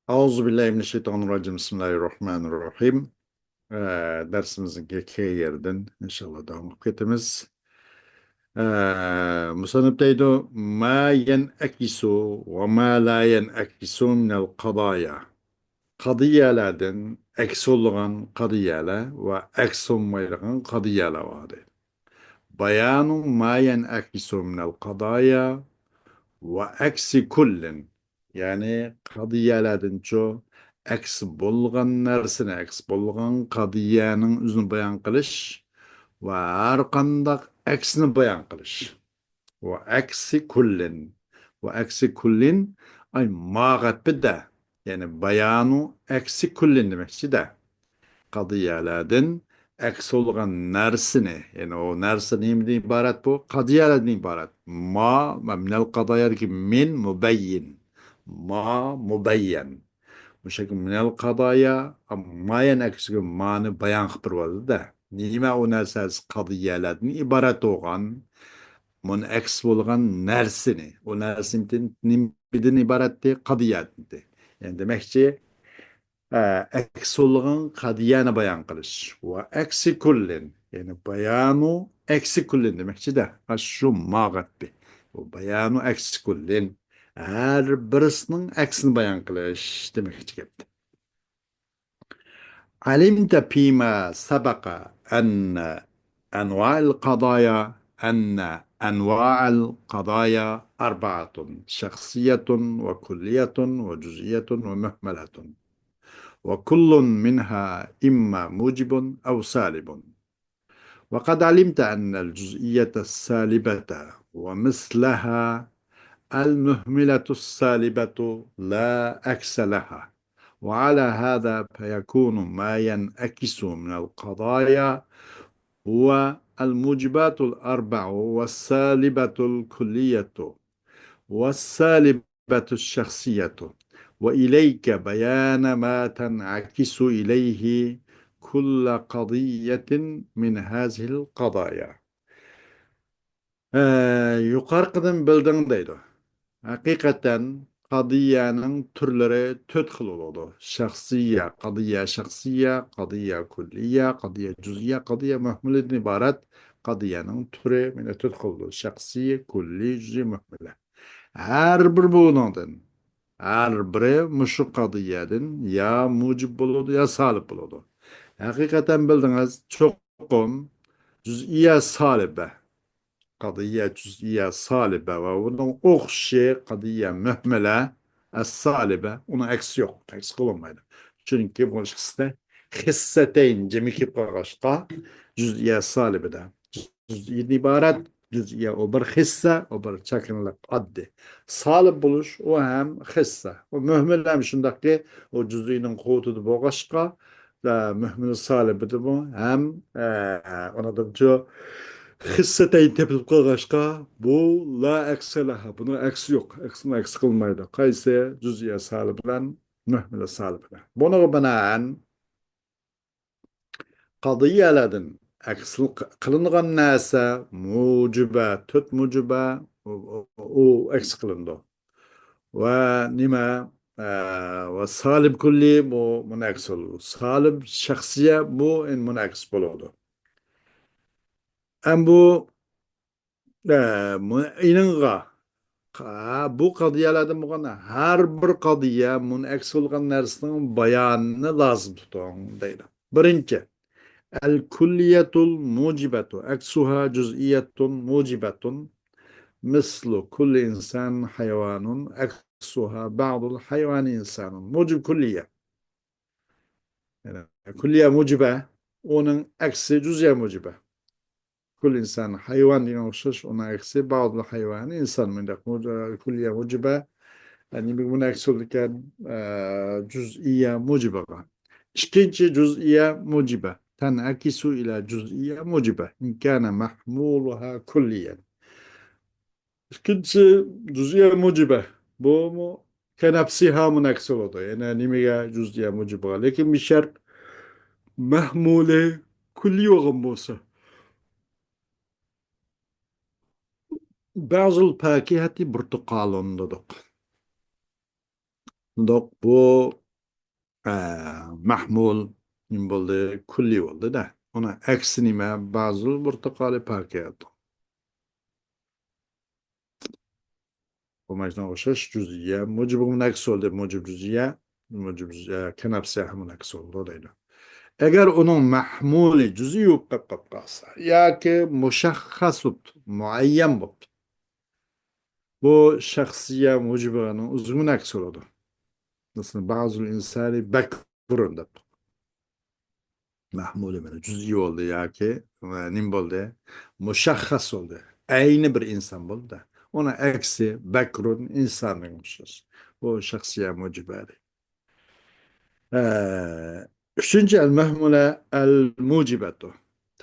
Euzubillahimineşşeytanirracim. Bismillahirrahmanirrahim. Dersimizin geçtiği yerden inşallah devam etimiz. Musannif deydi, ma yen'ekisu ve ma la yen'ekisu minel kadaya. Kadiyelerden eksi olan kadiyeler ve eksi olmayan kadiyeler vardır. Bayanu ma yen'ekisu minel kadaya ve eksi kullin, yani qadiyalardan çoğu eksi bo'lgan narsani, eksi bo'lgan qadiyaning o'zini bayon qilish va har qanday aksini bayon qilish. Va aksi kullin, va aksi kullin ay mag'atbida, yani bayonu aksi kullin demakchi-da. Qadiyalardan aks olgan narsani, yani o narsa neyden ibaret bu? Qadiyalardan ibaret. Ma minel qadayadaki min mubayyin. Ma mubayyen. Bu şekilde minel qadaya mayan aksiga ma'ni bayan qilib turadi da. Nima o narsasi qadiyalardan ibaret olgan mun aks bo'lgan narsani, o narsadan nimadan ibaratdi? Qadiyatdi. Yani demekçi eksi olgan kadiyana bayan kılış. Ve eksi kullin. Yani bayanu eksi kullin demekçi de. Şu mağatbi. O bayanu eksi kullin. Her birisinin eksini bayan kılış demekçi geldi. Alimte fîmâ sabaka enne enva'il kadaya enne enva'il kadaya arba'atun. Şahsiyetun ve kulliyetun ve cüziyetun ve mühmeletun. وكل منها إما موجب أو سالب. وقد علمت أن الجزئية السالبة ومثلها المهملة السالبة لا عكس لها، وعلى هذا فيكون ما ينعكس من القضايا هو الموجبات الأربع والسالبة الكلية والسالبة الشخصية، وإليك بيان ما تنعكس إليه كل قضية من هذه القضايا. Yuqorqidan bilding deydi. Haqiqatan qadiyaning turlari 4 xil bo'ladi. Shaxsiya, qadiya kulliya, qadiya juz'iya, qadiya muhmildan iborat. Qadiyaning turi mana 4 xil bo'ladi. Shaxsiy, kulli, juz'iy, muhmila. Her bir bundan, her biri muşu qadiyadan ya mucib buludu ya salib buludu. Hakikaten bildiniz çokum cüz'iye salibe, qadiye cüz'iye salibe ve bunun oxşi qadiye mühmele es-salibe, onun eksi yok, eksi kılınmaydı. Çünkü bu ikisi hisseteyn cemiki qaraşqa cüz'iye salibe de. Cüz'iye ibaret cüz'iye o bir hisse, o bir çakınlık addi. Salib buluş o hem hisse. O mühmel hem şundaki o cüz'inin kutudu boğaşqa ve mühmel salib bu hem ona da diyor hisse teyin tepilip qaraşqa bu la ekselaha. Bunun eksi yok. Eksini eksi kılmaydı. Kayse cüz'iye salib bilen mühmel salib bilen. Buna binaen qadiyalardan aksil qilingan narsa mujiba, to'rt mujiba u aks qilindi. Va nima va salib kulli bu munaks bo'ladi. Salib shaxsiya bu munaks bo'ladi. Ham bu ininga bu qadiyalardan bo'lgan har bir qadiya munaks bo'lgan narsaning bayonini lozim tuting deydi. Birinchi الكلية الموجبة عكسها جزئية موجبة مثل كل إنسان حيوان عكسها بعض الحيوان إنسان موجب كلية يعني كلية موجبة onun aksi cüz'iye موجبة كل إنسان حيوان ينوشش onun aksi بعض الحيوان إنسان من كلية موجبة yani bunun aksi olurken cüz'iye موجبة İkinci cüz'iye موجبة تنعكس إلى جزئية موجبة إن كان محمولها كليا. İkincisi cüz'iye موجبة bu mu kenapsiha munaks oldu. Yani nimeye cüz'iye موجبة. Lakin bir şart mahmule kulli olan olsa. Bazı fakihati portakalındadır. Dok bu mahmul nim boldu, kulli oldu da. Ona eksinime bazı portakali pakiyatı. Bu majna oşaş cüz'iye. Mucibumun eksi oldu. Mucib cüz'iye kenapsiyahimun eksi oldu. Deydi. Eğer onun mahmuli cüz'i yok kalsa, ya ki muşahhas bud, muayyen bud. Bu şahsiye mucibanın uzun eksi oldu. Nasıl bazı insani background mahmuli من cüz'i oldu ya ki nim oldu muşahhas oldu. Aynı bir insan oldu. Ona eksi background insanıymışız. Bu şahsiye mucibari. Üçüncü el-mehmule el-mucibetu.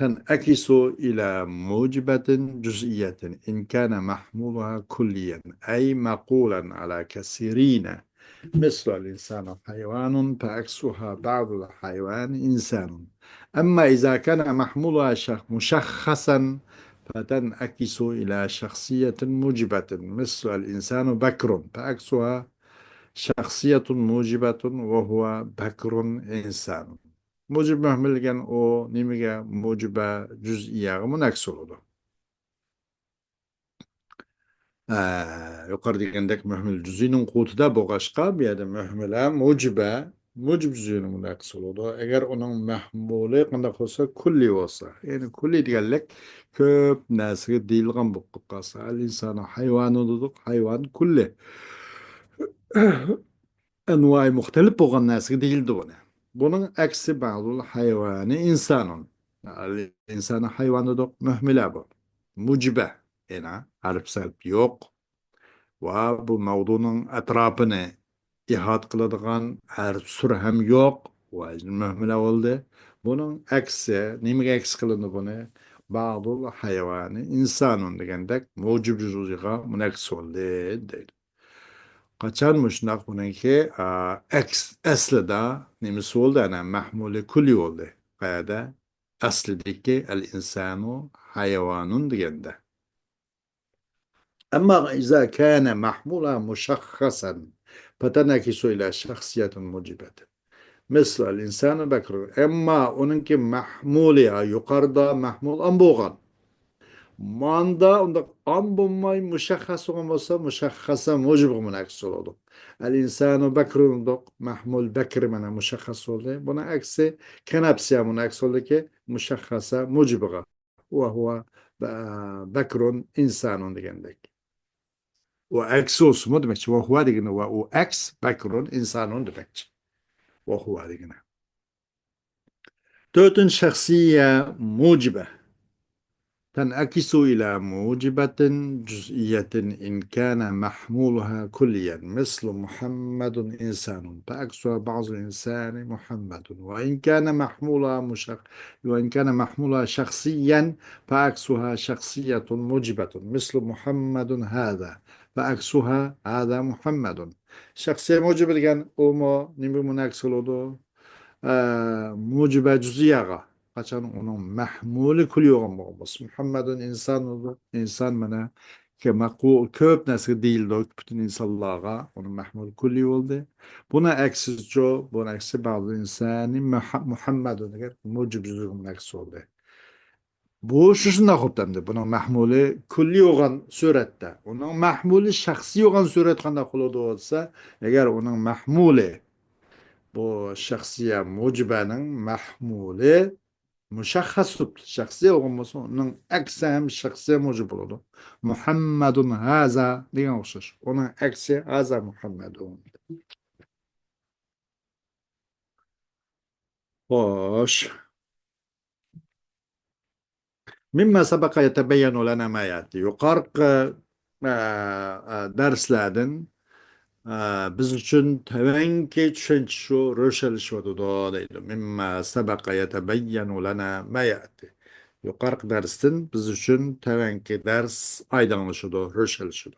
تنعكس إلى موجبة جزئية إن كان محمولها كليا أي مقولا على كثيرين مثل الإنسان حيوان فعكسها بعض الحيوان إنسان أما إذا كان محمولها مشخصا فتنعكس إلى شخصية موجبة مثل الإنسان بكر فعكسها شخصية موجبة وهو بكر إنسان. Mucib mühmelgen o nimige mucibe cüz'iye منعكس oldu. Yukarı degендек mühmel cüz'inin kutuda boğaşka bir yerde mühmele mucib cüz'inin منعكس oldu. Eğer onun mahmuli kandak olsa kulli olsa. Yani kulli degellek köp nasıl değilgen bu kasa. Al insana hayvan olduk hayvan kulli. Envai muhtelif boğan nasıl değildi bunu. Bunun aksi bazı hayvanı insanın. Yani insana hayvanı da mühmile bu. Mucibe. Yani harf selp yok. Ve bu mevzunun etrafını ihat kıladığın harf sür hem yok. Ve mühmile oldu. Bunun aksi, nime aksi kılındı bunu? Bazı hayvanı insanın degendek mucib cüzüga müneksi oldu değil. Kaçanmış nakbununki aslında nemisi oldu yani mahmuli kulli oldu. Kayada aslideki el insanu hayvanun diyende. Ama إذا كان محمولا مشخصا فتنكس إلى شخصية موجبة مثل الإنسان بكر أما onunki mahmuli yukarıda mahmul amboğan. Manda onda ambomay muşakhas olmasa muşakhasa mucib منعكس oldu. El insanu bekrun dok mahmul bekr mana muşakhas oldu. Buna aksi kenapsiya منعكس oldu ki muşakhasa mucibga. Ve huve bekrun insanun degendek. Ve aksi olsun mu demek? Ve huve degene ve o aks bekrun insanun demek. Ve huve degene. Dördün şahsiye mucibe. تنعكس إلى موجبة جزئية إن كان محمولها كليا مثل محمد إنسان فأكسها بعض الإنسان محمد وإن كان محمولها شخصيا فأكسها شخصية موجبة مثل محمد هذا فأكسها هذا محمد شخصية موجبة يعني أمو نمو منعكس mucibe cüziyaga kaçan onun mahmuli kulyoğun olması. Muhammedun insan oldu. İnsan bana ki makul köp nesli değil de bütün insanlığa onun mahmul kulli oldu. Buna eksiz co, buna eksi bazı insanı Muhammedun mucib cüziyagun eksi oldu. Bu şuşunda kuptandı. Bunun mahmuli kulli olan surette. Onun mahmuli şahsi olan suret kanda kulu olsa eğer onun mahmuli bu şahsiye mucibenin mahmuli muşahhasut şahsiye olması onun aksi şahsiye mucib olur. Muhammedun haza diye okşar. Onun aksi haza Muhammedun. Hoş. مما سبق يتبين لنا ما يأتي يقارق derslerden biz üçün tevenki şu röşelişvadu deydi. Mimma sabaka yetebeyyenu lana ma ya'ti. Yukarı dersin biz üçün tevenki ders aydınlaşıdı, röşelişidu.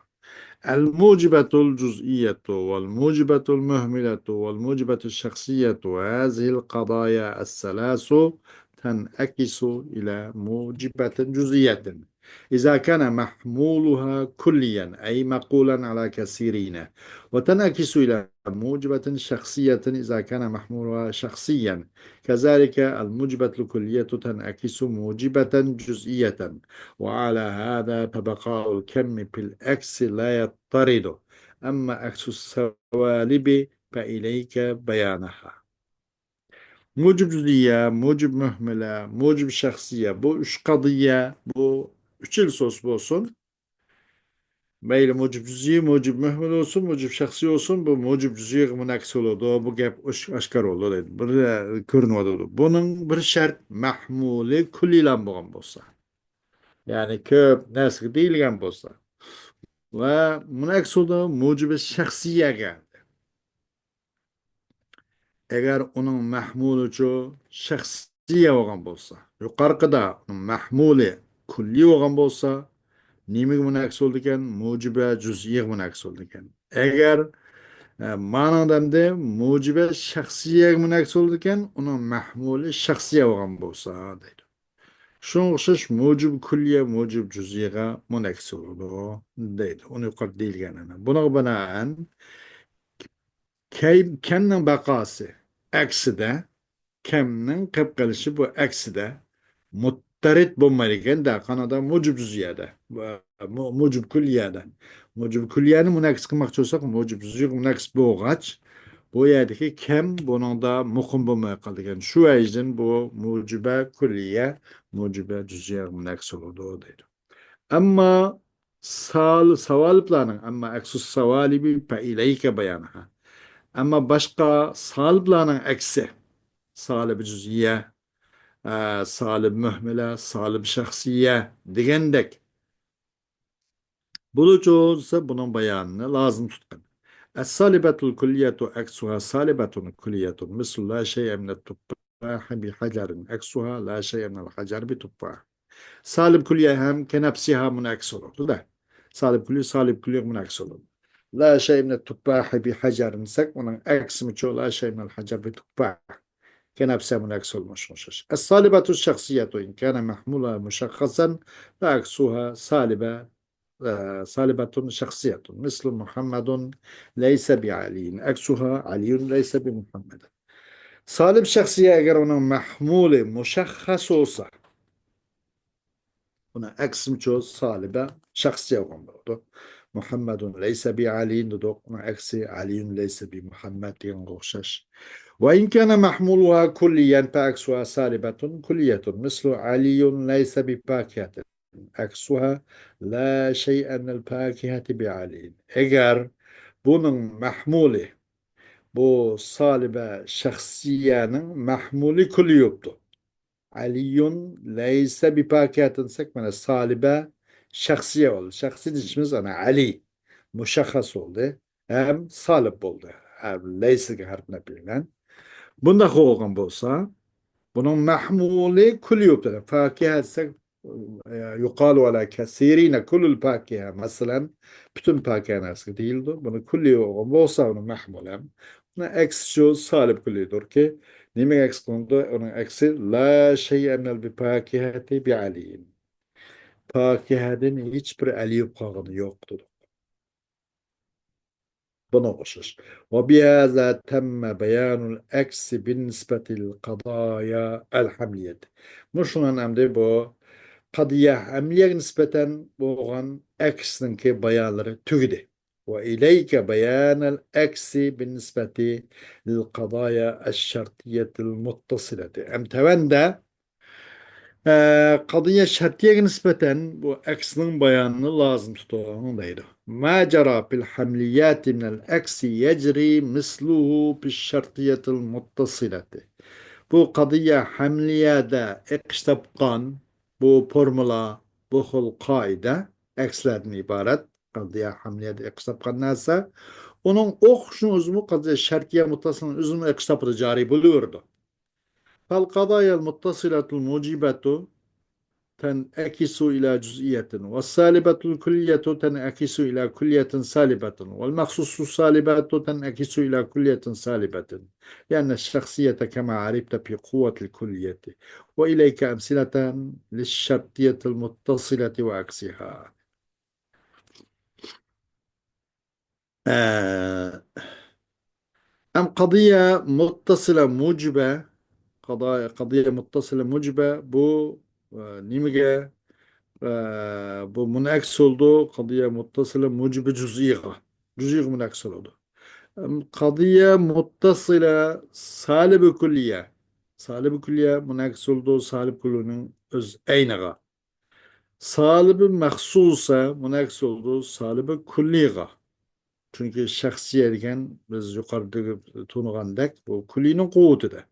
El mucibetul cüz'iyetu vel mucibetul mühmiletu vel mucibetul şahsiyetu hazihil kadaya es-selasu tenakisu ila mucibetin cüz'iyetin. إذا كان محمولها كليا أي مقولا على كثيرين، وتنعكس إلى موجبة شخصية إذا كان محمولها شخصيا. كذلك الموجبة الكلية تنعكس موجبة جزئية. وعلى هذا فبقاء الكم في الأكس لا يضطرد. أما أكس السوالب فإليك بيانها. Mucib cüz'iye, mucib mühmele, mucib şahsiye. Bu üç kadıya, bu üç il sos bu olsun. Meyli mucib cüz'i, mucib mühmel olsun, mucib şahsi olsun. Bu mucib cüz'iye münaks oldu. Bu gap aşkar oldu. Dedi. Bir kırın oldu. Bunun bir şart mahmuli kulliyle boğan bolsa. Yani köp nesli değilgen bolsa. Ve münaks oldu mucib şahsiye. Eğer onun mahmulucu şahsiye olan bolsa, yukarıda onun mahmuli kulli olan bolsa, nimig münaks olduken, mucibe cüz'iye münaks olduken. Eğer manadamda mucibe şahsiye münaks olduken, onun mahmuli şahsiye olan bolsa, deydi. Şun okşaş mucib kulliye, mucib cüz'iye münaks oldu, deydi. Onu yukarı değil genene. Buna binaen, kendi bakası, eksi de, kemnin kıpkılışı bu ekside muttarit bulmayken da kanada mucub ziyade mucub kulliyade mucub kulliyani munaks kılmak çalışsak mucub ziyade munaks boğaç bu yerdeki kem bunun da mukum bulmaya kalırken şu yüzden bu mucibe kulliye mucibe cüziye munaks olurdu o değil. Ama saval planın ama eksus savalibi pe ileyke beyanha. Ama başka sal planın eksi salib cüz'iye, salib mühmele, salib şahsiye degandek. Bulucu olsa bunun bayanını lazım tutkan. Es-salibetul kulliyetu eksuha salibetun kulliyetun. Misal la şey'e minel tuffahi bi hacarin. Eksuha la şey'e minel hacar bi tuffah. Salib kulliye hem kenepsiha münaks olur. Da. Salib kulliye münaks olur. La şey'e minel tuffahi bi hacarin. Sek onun eksimi çoğu la şey'e minel hacar bi tuffah. كنفسها منعكس المشخص. الصالبة الشخصية إن كان محمولها مشخصا فعكسها صالبة شخصية مثل محمد ليس بعلي عكسها علي ليس بمحمد. صالب şahsiye eğer onun mahmule muşahhas olsa buna eksim çoğu salibe şahsiye olmalıdır. Muhammedun leyse bi aliyin dedik. Buna eksi aliyun leyse bi Muhammed diyen okşaş. وإن كان محمولها كليا فعكسها سالبة كلية مثل علي ليس بفاكهة عكسها لا شيء من الفاكهة بعلي. Eğer bunun mahmuli bu salibe şahsiyenin mahmuli kulli yoktu. Aliyun leyse bifakihatin sekmene salibe şahsiye oldu. Şahsi dişimiz ana Ali muşahhas oldu. Hem salib oldu. Hem leyse harfine bilinen. Bunda hoğun bolsa, bunun mahmuli kulli yoktu. Fakihe etsek yukalu ala kesirine kullul fakihe. Mesela bütün fakihe nasıl değildir. Bunu kulli hoğun bolsa onun mahmulem. Buna eksi şu salib kullidir ki nime eksi kondu? Onun eksi la şey'e minel bi fakiheti bi aliyin. Fakiheden hiçbir aliyip kalkanı yoktur. Buna koşur. وبهذا تم بيان الأكس بالنسبة للقضايا الحملية. Muşunan emdi bu قضية حملية nispeten boğan أكس'nin ki bayanları tügüdü. وإليك بيان الأكس بالنسبة للقضايا الشرطية المتصلة. Emteven de قضية şartiye nispeten bu eksinin bayanını lazım tutuyordu. Ma cera fil hamliyati minel eksi yecri misluhu fil şartiyetil muttasilati. Bu qadiye hamliyede ekştapkan bu formula bu hul kaide ekslerden ibaret. Qadiye hamliyede ekştapkan nasa onun okşun uzmu qadiye şartiye muttasının uzmu ekştapı cari buluyordu. Fal qadayel muttasilatul mucibetu تنعكس إلى جزئية، والسالبة الكلية تنعكس إلى كلية سالبة، والمخصوص السالبات تنعكس إلى كلية سالبة، لأن الشخصية كما عرفت في قوة الكلية. وإليك أمثلة للشرطية المتصلة وعكسها. آه، أم قضية متصلة موجبة، قضية متصلة موجبة بو نيمجا bu منعكس oldu. قضية متصلة موجبة جزئية، جزئية منعكس oldu. قضية متصلة salib külliye. Salib külliye منعكس oldu. Salib küllünün öz eyniga. Salib mahsusa منعكس oldu. Salib külliye. Çünkü şahsiye degan biz yuqoridagi to'nigandek bu kulliyning quvvatida.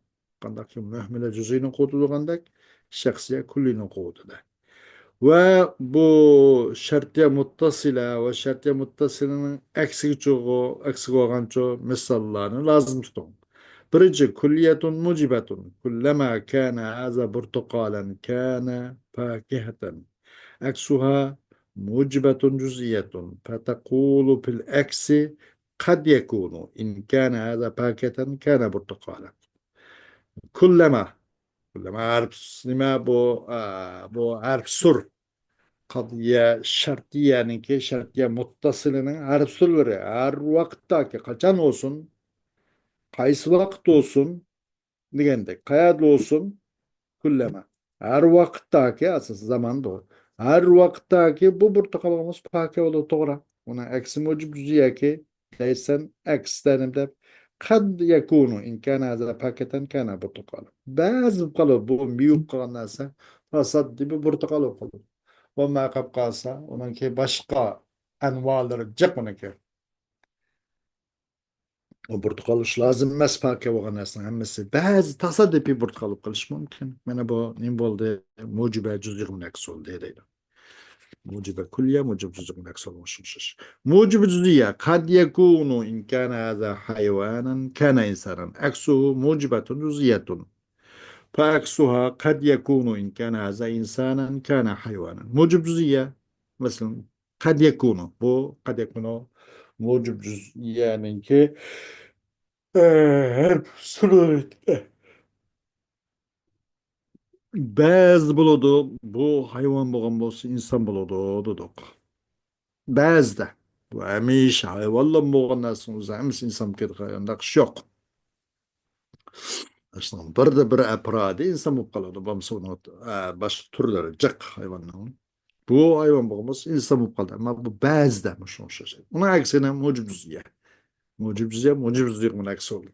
Qandaki muhmila juz'iyning quvvati bo'lgandek, shaxsiya kulliyning quvvatida. Ve bu şartiye muttasila ve şartiye muttasilinin eksik çoğu, eksik olan çoğu misallarını lazım tutun. Birinci, kulliyetun mucibetun. Kullama kana haza burtukalan kana fakiheten. Eksuha mucibetun cüziyetun. Fetekulu fil eksi kad yekunu. İn kana haza fakiheten kana burtukalan. Kullama. Kullama harf lima bu harf sur. Kadiye şartiyenin ki şartiye muttasılının her sürleri her vakittaki kaçan olsun, kaysı vakit olsun, degende kayad olsun, kullema. Her vakittaki asıl zamanda o. Her vakittaki bu portakalımız pake olur doğru. Ona eksi mucib cüziye ki leysen ekstenim de kad yekunu in kana hada paketen kana portakalı. Bazı kalı bu miyuk kalanlarsa fasaddi bir portakalı kalır. وما قد قاسا وننكي بشقا أنواع الرجق وننكي وبرتقال مش لازم مسفاكة وغناسنا همسي بعض تصدي بي برتقال وقلش ممكن من أبو نيمبول دي موجبة جزء من أكسول دي موجبة كلية موجب جزء من أكسول مش موجب جزئية قد يكون إن كان هذا حيوانا كان إنسانا أكسه موجبة جزئية فعكسها قد يكون إن كان هذا إنسانا كان حيوانا. موجب جزئية مثلا قد يكون bu قد يكون موجب جزئية yani ki her surette bazı buludu bu hayvan boğan bolsa insan buludu dedik. Bazı da bu emiş hayvanla boğan nasıl emiş insan kedi yandak yok. Aslında bir apradi insan bu kalıdı. Bamsonu baş türleri cık hayvanların. Bu hayvan boğması insan bu kaldı. Ama bu bazı mı şu şey. Ona aksine mucib cüz'iye. Mucib cüz'iye bunun aksi olur.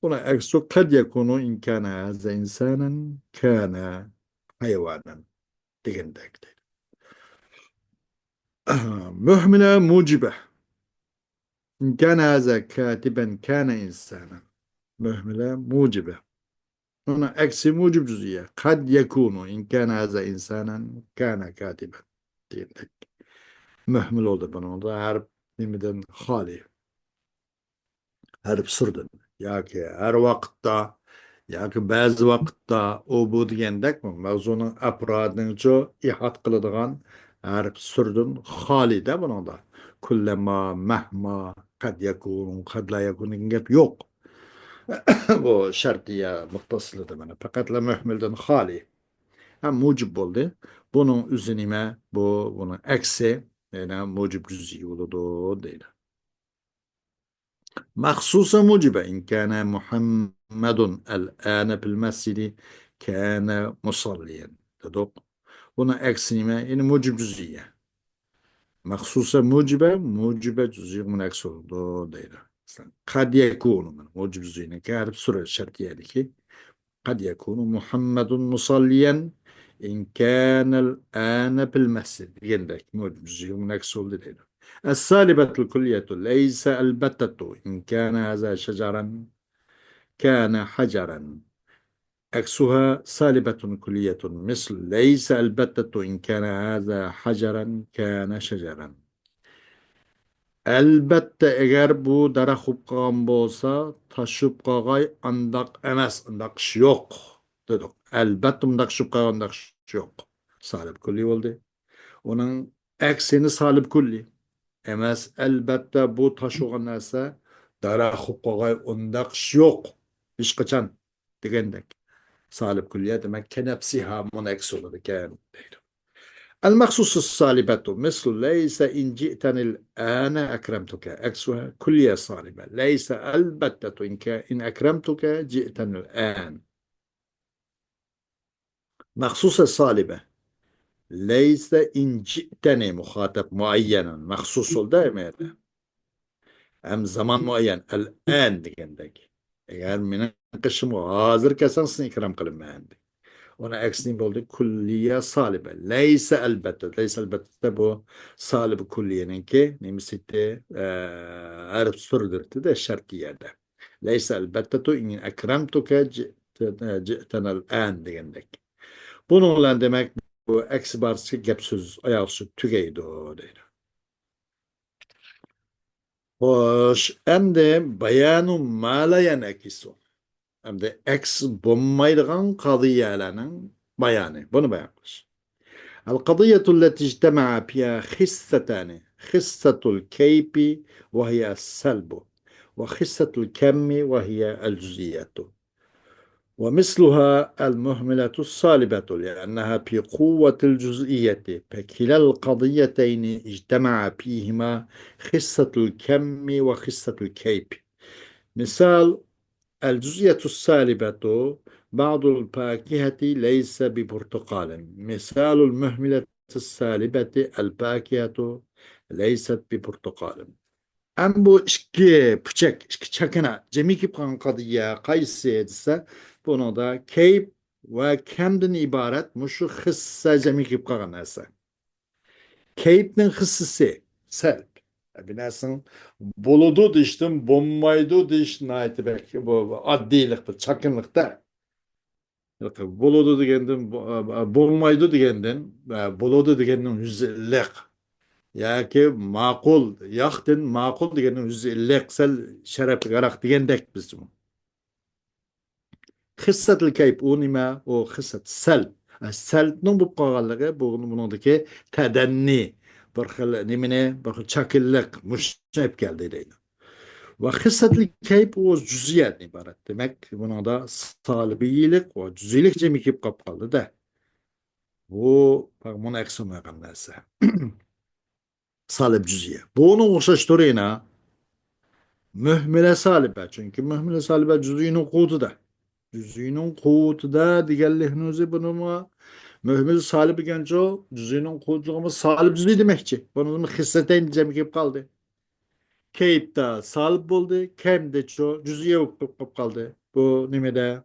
Ona aksi kad yakunu in kana haza insanen kana hayvanen. Digendekte. Mühmile mucibe. İn kana haza katiben kana insanen. Mühmile mucibe. Ona eksi mucib cüz'iye. Kad yakunu in kana haza insanen kana katiben. Digendek. Mühmil oldu bana. Da her nimiden hali. Her sırdan. Ya ki her vakitte ya ki bazı vakitte o bu degandek mi? Mevzunun apradınca ihat kılıdığan her sırdan hali de bana da. Kullema, mehma, kad yakun, kad la yakun gap yok. Bu şartiye muttasılı da bana. Fakat la mühmilden hali. Hem mucib oldu. Bunun üzerine bunun eksi yani mucib cüz'i oldu değil. مخصوصة موجبة إن كان محمد الآن في المسجد كان مصليا تدق هنا أكسنما إن موجب جزئية مخصوصة موجبة جزئية من أكسر دو ديرا قد يكون من موجب جزئية كارب سورة الشرطية لكي قد يكون محمد مصليا إن كان الآن في المسجد يندك موجب جزئية من أكسر ديرا السالبة الكلية ليس البتة إن كان هذا شجرا كان حجرا عكسها سالبة كلية مثل ليس البتة إن كان هذا حجرا كان شجرا Elbette eğer bu daraxıp qalğan bolsa, taşıp qalğay andaq emas, andaq iş yok dedik. Elbette undaq şıp qalğandaq Yok. Salib kulli oldu. Onun aksini salib kulli. Emas elbette bu taşıgan narsa dara hukuka undaq yok. Hiç kaçan degandek. Salib kulliye demek kenepsiha munaks olur iken. المخصوص الصالبة مثل ليس إن جئتني الآن أكرمتك عكسها كلية صالبة ليس البتة إن أكرمتك جئتني الآن مخصوص الصالبة ليس إن جئتني مخاطب معينا مخصوص دائما أم زمان معين الآن دegandek. Eğer münakaşım hazır kesensin ikram kılınma عندك. Ona aksini buldu. Külliye salibe. Leyse elbette. Leyse elbette bu salib külliyenin ki nemisitte arif sürdürtü de şarkiyede. Leyse elbette tu in ekremtuke ci'tenel an degendek. Bununla demek bu eksi barsı gepsüz ayaksız tügeydi o deydi. Hoş. Hem de bayanu mala yenekisu. Hem de eks bulmaydıgan kadiyelerinin bayanı. Bunu bayan kılış. القضية التي اجتمع فيها خستان خسة الكيف وهي السلب وخسة الكم وهي الجزئية ومثلها المهملة الصالبة لأنها في قوة الجزئية فكلا القضيتين اجتمع فيهما خسة الكم وخسة الكيف مثال الجزئية السالبة بعض الفاكهة ليس ببرتقال مثال المهملة السالبة الفاكهة ليست ببرتقال أم bu iki çakına cemi kipkan kadıya kayısı edilse bunu da keyp ve kemden ibaret muşu hıssa cemi kipkan neyse. Keypnin hıssısı selb. Binersin buludu diştin, bombaydu diştin ayeti belki bu addilik, bu çakınlıkta. Buludu digendin, bombaydu digendin, buludu digendin yüzillik. Ya ki makul, yaktin makul digendin yüzillik, sel şeref garak digendek bizim. Hıssatul kayıp o nima, o hıssat selb. Selbnin bu kağallığı, bunundaki tedenni. Bir xil nimine, bir xil çakillik, müştep geldi deydi. Ve hıssatul kayıp o cüziyat ibaret. Demek buna da salibiyilik ve cüzilik cemi kip kapkaldı da. Bu, bak bunu eksim yakan neyse. Salib cüziye. Bu onun okşaştırıyla mühmile salibe. Çünkü mühmile salibe cüziyinin kutu da. Cüziyinin kutu da diğerlihinizi bunu mu? Mühmil salib genco cüzünün kutu salib cüzi demekçi. Bunun hisseteyn cemi kip kaldı. Keyip'te salib oldu. Kem'de ço cüziye hukuk kaldı. Bu nimede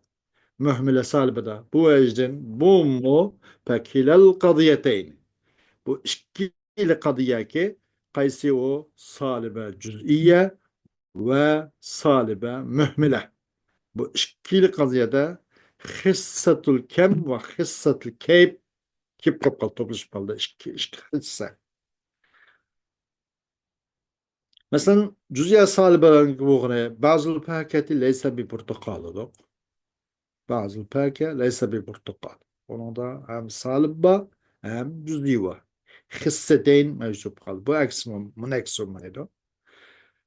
mühmile salibede. Bu ecden bu mu pekilel kadiyeteyn. Bu işkili kadiye ki kaysi o salibe cüz'iye ve salibe mühmile. Bu işkili kadiyede hissetul kem ve hissetul keyp kip kapkal toplaşıp kaldı. İşki hisse. Mesela cüz'iye salibelerin gibi bazı paketi leyse bir portakalıdır. Bazı paket leyse bir portakal. Onun da hem salibba hem cüz'i var. Hisseteyn mevcut kaldı. Bu eksimum, müneksum neydi?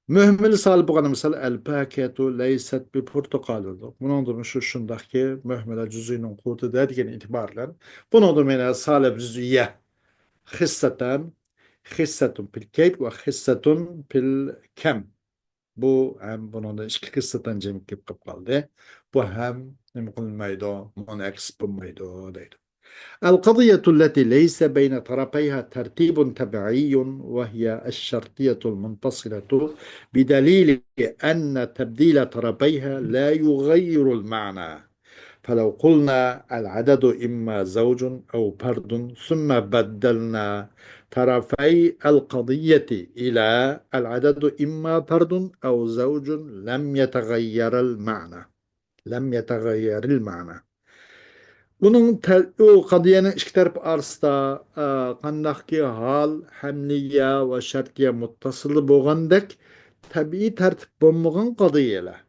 Mühmil salibba mesela el paketu leyset bir portakalıdır. Bunun da şundaki mühmile cüz'inin kutu dediğin itibarla. Bunun da mene salib cüz'iye hisseten hissetun pil keyp ve hissetun pil kem. Bu hem bunun da iki kıssadan cemik kip kaldı. Bu hem نقول مونكس بميدو ديدو القضية التي ليس بين طرفيها ترتيب تبعي وهي الشرطية المنفصلة بدليل أن تبديل طرفيها لا يغير المعنى فلو قلنا العدد إما زوج أو فرد ثم بدلنا طرفي القضية إلى العدد إما فرد أو زوج لم يتغير المعنى لم يتغير المعنى. Bunun o kadiyenin iki taraf arasında kandaki hal, hemliye ve şartiye muttasılı boğandek tabii tertip bulmagan kadiyeler.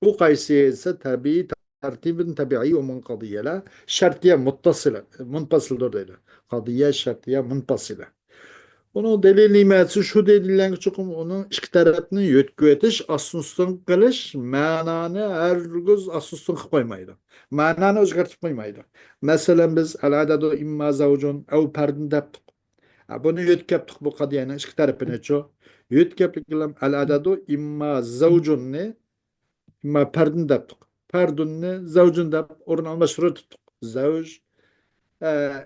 Bu kaysi ise tabii tertibin tabi'i ve munkadiyeler şartiye muttasile, munfasıldır dedi. Kadiye şartiye munfasile. Onun delillemesi şu delillen çokum onun iki tarafını yötküvetiş, asustan kılış, mananı hergüz asustan koymaydı. Mananı özgertip koymaydı. Mesela biz el-adadu imma zavcun ev perdin deptik. Bunu yötkeptik bu kadiyenin iki tarafını ço. Yötkeplik el-adadu imma zavcun ne? İmma perdin deptik. Perdun ne? Zavcun dep. Orun alma tuttuk. Zavj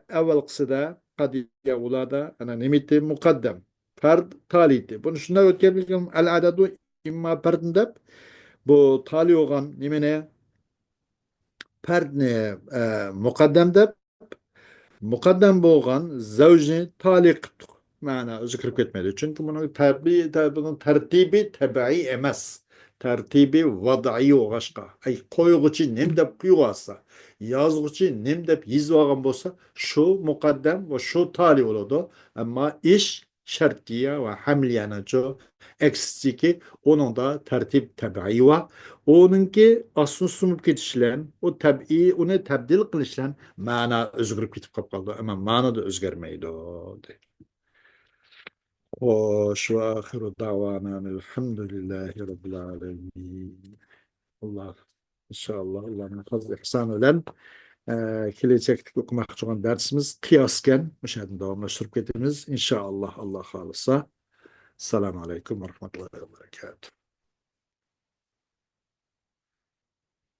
evvel kısıda kadiye ulada ana nimiti mukaddem ferd taliti. Bunu şunda ötkebilgim el adadu imma perdindep bu tali olan nimene perd ne mukaddemdep mukaddem bo'lgan zavjni tali qildik. Ma'na zikr ketmedi. Çünkü bunun tertibi tabiiy emas. Tertibi vadai o'g'ashqa. Ay qo'yg'uchi nim deb qo'yg'asa, yozg'uchi nim deb yozib olgan bo'lsa, shu muqaddam va shu tali bo'ladi. Ammo ish shartiya va hamliyanacho eksiki onun da tertip tabiiy va onunki aslında sunup ketişlen, o tabii onu tabdil kılışlan mana özgürüp gitip kaldı. Ama mana da özgermeydi o. Hoş ve ahiru davanan elhamdülillahi rabbil alemin. Allah inşallah Allah'ın fazla ihsan ölen gelecektik okumak olan dersimiz kıyasken müşahede devamlaştırıp getiriniz. İnşallah Allah halisa. Selamun Aleyküm ve Rahmetullahi ve Berekatuhu.